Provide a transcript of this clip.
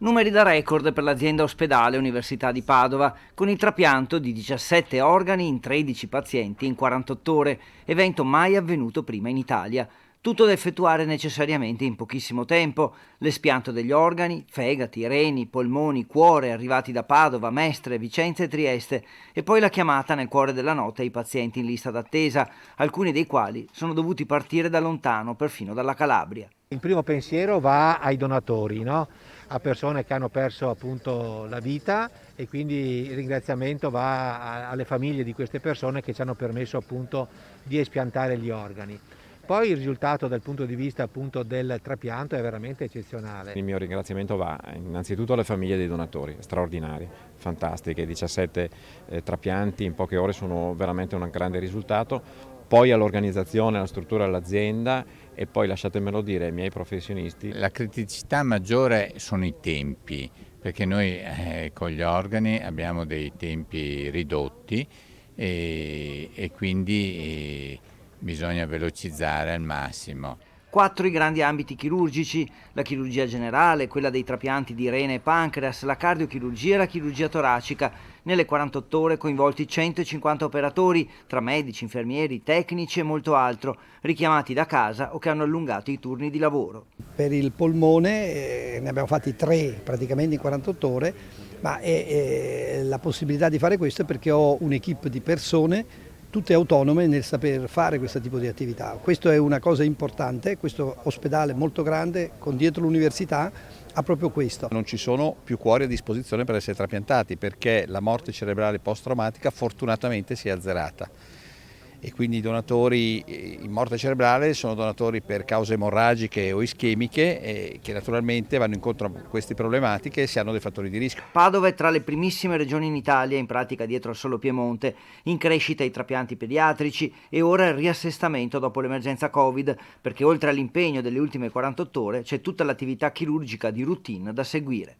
Numeri da record per l'azienda ospedale Università di Padova, con il trapianto di 17 organi in 13 pazienti in 48 ore, evento mai avvenuto prima in Italia. Tutto da effettuare necessariamente in pochissimo tempo. L'espianto degli organi, fegati, reni, polmoni, cuore arrivati da Padova, Mestre, Vicenza e Trieste, e poi la chiamata nel cuore della notte ai pazienti in lista d'attesa, alcuni dei quali sono dovuti partire da lontano, perfino dalla Calabria. Il primo pensiero va ai donatori, no? A persone che hanno perso appunto la vita, e quindi il ringraziamento va alle famiglie di queste persone che ci hanno permesso appunto di espiantare gli organi. Poi il risultato dal punto di vista appunto del trapianto è veramente eccezionale. Il mio ringraziamento va innanzitutto alle famiglie dei donatori, straordinari, fantastiche, 17 trapianti in poche ore sono veramente un grande risultato, poi all'organizzazione, alla struttura dell'azienda e poi lasciatemelo dire ai miei professionisti. La criticità maggiore sono i tempi, perché noi con gli organi abbiamo dei tempi ridotti e quindi bisogna velocizzare al massimo. 4 i grandi ambiti chirurgici: la chirurgia generale, quella dei trapianti di rene e pancreas, la cardiochirurgia e la chirurgia toracica. Nelle 48 ore coinvolti 150 operatori, tra medici, infermieri, tecnici e molto altro, richiamati da casa o che hanno allungato i turni di lavoro. Per il polmone ne abbiamo fatti 3 praticamente in 48 ore, ma la possibilità di fare questo è perché ho un'equipe di persone tutte autonome nel saper fare questo tipo di attività. Questo è una cosa importante, questo ospedale molto grande con dietro l'università ha proprio questo. Non ci sono più cuori a disposizione per essere trapiantati perché la morte cerebrale post-traumatica fortunatamente si è azzerata. E quindi i donatori in morte cerebrale sono donatori per cause emorragiche o ischemiche che naturalmente vanno incontro a queste problematiche se hanno dei fattori di rischio. Padova è tra le primissime regioni in Italia, in pratica dietro al solo Piemonte, in crescita i trapianti pediatrici e ora il riassestamento dopo l'emergenza Covid, perché oltre all'impegno delle ultime 48 ore c'è tutta l'attività chirurgica di routine da seguire.